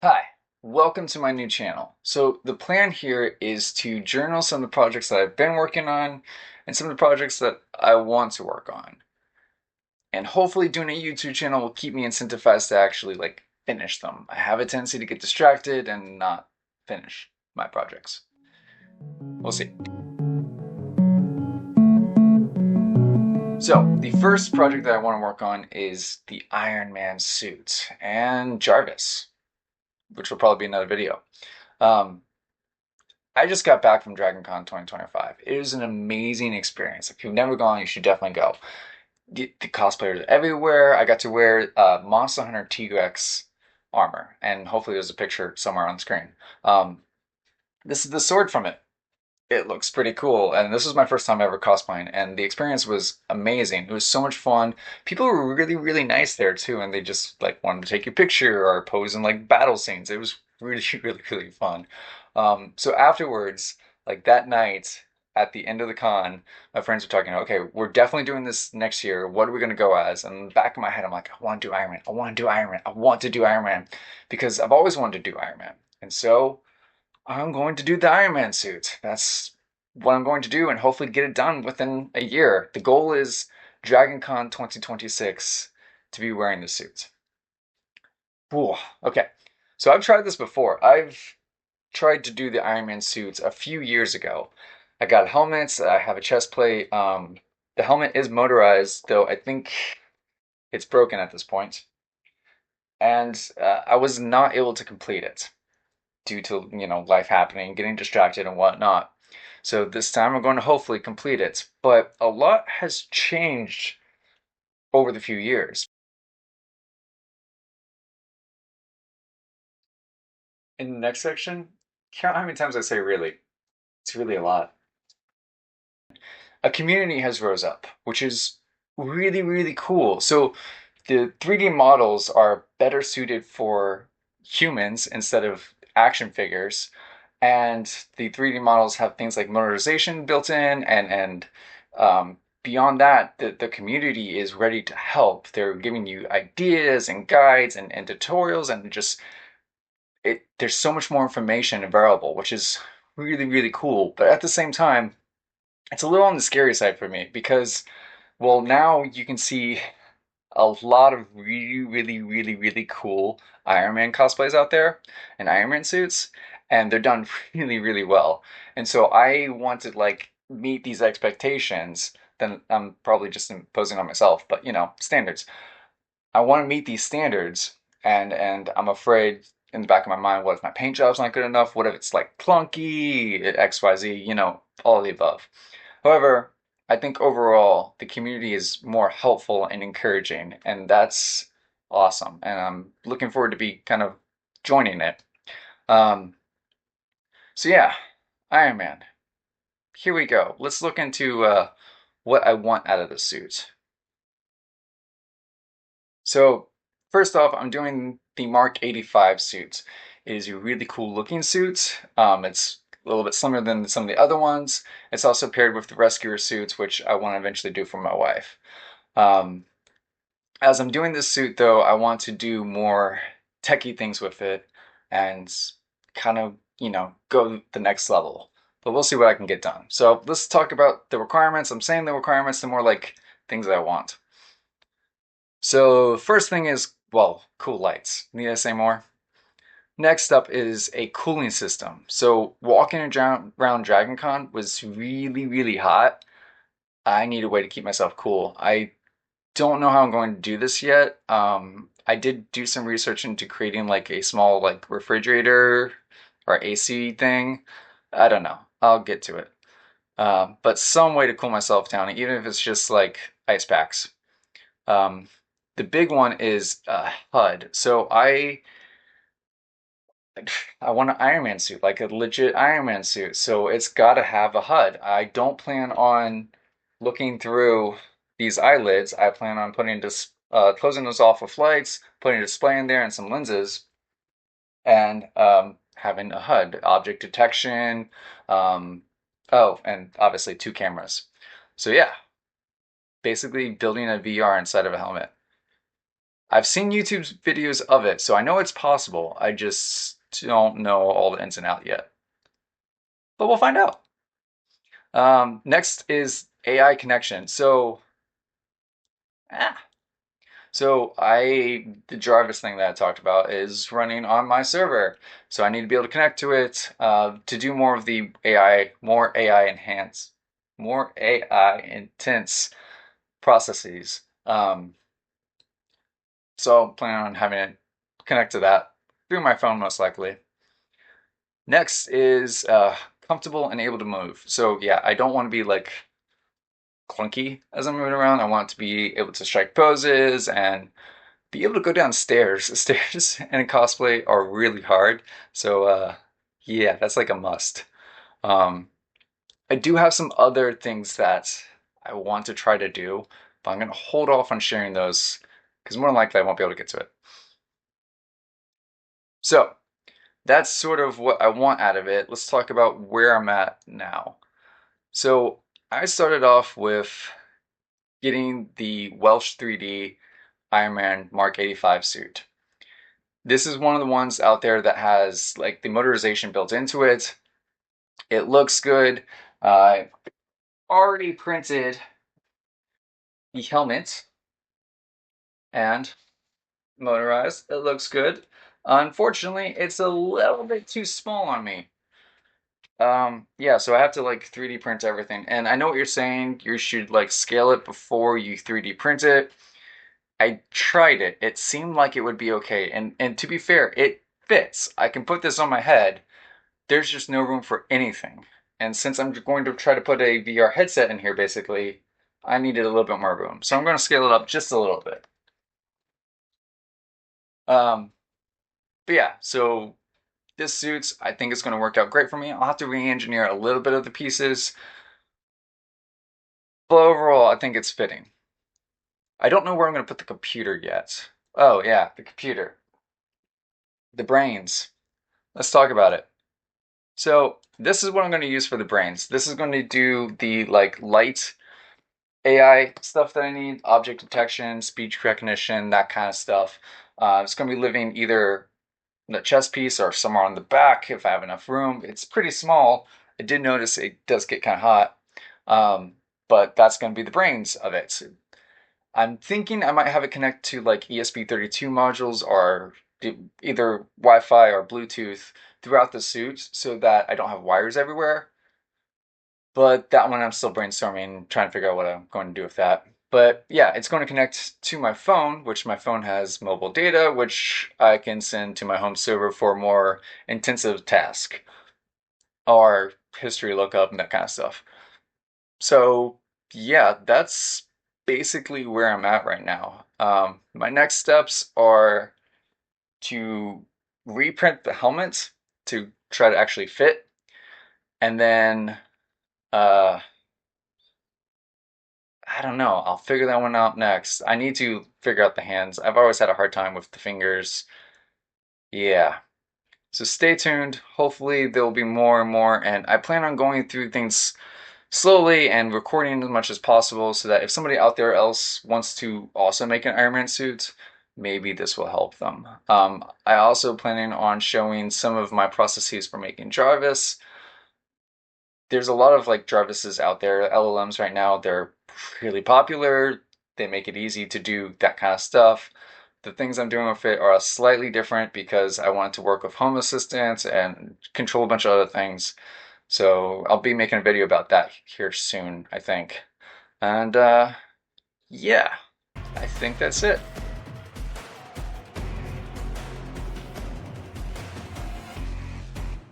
Hi, welcome to my new channel. So the plan here is to journal some of the projects that I've been working on and some of the projects that I want to work on. And hopefully doing a YouTube channel will keep me incentivized to actually finish them. I have a tendency to get distracted and not finish my projects. We'll see. So the first project that I want to work on is the Iron Man suit and Jarvis, which will probably be another video. Um, I just got back from DragonCon 2025. It was an amazing experience. If you've never gone, you should definitely go. The cosplayers everywhere. I got to wear Monster Hunter T-Rex armor, and hopefully there's a picture somewhere on the screen. This is the sword from it. It looks pretty cool, and this was my first time ever cosplaying, and the experience was amazing. It was so much fun. People were really, really nice there too, and they just wanted to take your picture or pose in battle scenes. It was really, really, really fun. So afterwards, that night at the end of the con, my friends were talking. Okay, we're definitely doing this next year. What are we gonna go as? And in the back of my head, I'm like, I want to do Iron Man. I want to do Iron Man. I want to do Iron Man because I've always wanted to do Iron Man, and so I'm going to do the Iron Man suit. That's what I'm going to do and hopefully get it done within a year. The goal is DragonCon 2026 to be wearing the suit. Ooh, okay. So I've tried this before. I've tried to do the Iron Man suits a few years ago. I got helmets, I have a chest plate. The helmet is motorized, though I think it's broken at this point. And I was not able to complete it due to life happening, getting distracted and whatnot. So this time I'm going to hopefully complete it. But a lot has changed over the few years. In the next section, count how many times I say really. It's really a lot. A community has rose up, which is really, really cool. So the 3D models are better suited for humans instead of action figures. And the 3D models have things like motorization built in, and beyond that, the community is ready to help. They're giving you ideas and guides and tutorials, and just there's so much more information available, which is really, really cool. But at the same time, it's a little on the scary side for me because, well, now you can see a lot of really, really, really, really cool Iron Man cosplays out there and Iron Man suits, and they're done really, really well. And so I want to meet these expectations. Then I'm probably just imposing on myself, but standards. I want to meet these standards, and I'm afraid in the back of my mind, what if my paint job's not good enough? What if it's clunky, XYZ, all of the above. However, I think overall the community is more helpful and encouraging, and that's awesome. And I'm looking forward to be kind of joining it. Um, so yeah, Iron Man. Here we go. Let's look into what I want out of the suit. So first off, I'm doing the Mark 85 suit. It is a really cool looking suit. It's a little bit slimmer than some of the other ones. It's also paired with the Rescuer suits, which I want to eventually do for my wife. Um, as I'm doing this suit, though, I want to do more techie things with it and kind of, go the next level. But we'll see what I can get done. So let's talk about the requirements. I'm saying the requirements, they're more like things that I want. So first thing is, well, cool lights. Need I say more? Next up is a cooling system. So walking around DragonCon was really, really hot. I need a way to keep myself cool. I don't know how I'm going to do this yet. I did do some research into creating a small refrigerator or AC thing. I don't know. I'll get to it. But some way to cool myself down, even if it's just ice packs. Um, the big one is HUD. So I want an Iron Man suit, like a legit Iron Man suit. So it's got to have a HUD. I don't plan on looking through these eyelids. I plan on putting this, closing those off with lights, putting a display in there and some lenses, and having a HUD, object detection. Um, oh, and obviously two cameras. So yeah, basically building a VR inside of a helmet. I've seen YouTube videos of it, so I know it's possible. I just don't know all the ins and outs yet. But we'll find out. Next is AI connection. Ah, the Jarvis thing that I talked about is running on my server. So I need to be able to connect to it to do more of the AI, more AI intense processes. So I'm planning on having it connect to that through my phone most likely. Next is comfortable and able to move. So yeah, I don't want to be like clunky as I'm moving around. I want to be able to strike poses and be able to go downstairs. Stairs in cosplay are really hard. So yeah, that's like a must. Um, I do have some other things that I want to try to do, but I'm gonna hold off on sharing those because more than likely I won't be able to get to it. So that's sort of what I want out of it. Let's talk about where I'm at now. So I started off with getting the Welsh 3D Iron Man Mark 85 suit. This is one of the ones out there that has like the motorization built into it. It looks good. I already printed the helmet and motorized. It looks good. Unfortunately, it's a little bit too small on me. Yeah, so I have to like 3D print everything. And I know what you're saying. You should like scale it before you 3D print it. I tried it. It seemed like it would be okay. And to be fair, it fits. I can put this on my head. There's just no room for anything. And since I'm going to try to put a VR headset in here basically, I needed a little bit more room. So I'm going to scale it up just a little bit. Um, but yeah, so this suits, I think it's going to work out great for me. I'll have to re-engineer a little bit of the pieces, but overall, I think it's fitting. I don't know where I'm going to put the computer yet. Oh yeah, the computer. The brains. Let's talk about it. So this is what I'm going to use for the brains. This is going to do the like light AI stuff that I need, object detection, speech recognition, that kind of stuff. It's going to be living either in the chest piece or somewhere on the back if I have enough room. It's pretty small. I did notice it does get kind of hot, but that's going to be the brains of it. I'm thinking I might have it connect to like ESP32 modules or either Wi-Fi or Bluetooth throughout the suit so that I don't have wires everywhere. But that one I'm still brainstorming, trying to figure out what I'm going to do with that. But yeah, it's going to connect to my phone, which my phone has mobile data, which I can send to my home server for more intensive task or history lookup and that kind of stuff. So yeah, that's basically where I'm at right now. My next steps are to reprint the helmet to try to actually fit, and then uh, I don't know. I'll figure that one out next. I need to figure out the hands. I've always had a hard time with the fingers. Yeah. So stay tuned. Hopefully there'll be more and more, and I plan on going through things slowly and recording as much as possible so that if somebody out there else wants to also make an Iron Man suit, maybe this will help them. I also planning on showing some of my processes for making Jarvis. There's a lot of like Jarvises out there, LLMs right now. They're really popular. They make it easy to do that kind of stuff. The things I'm doing with it are slightly different because I want to work with Home Assistant and control a bunch of other things. So I'll be making a video about that here soon, I think. And yeah, I think that's it.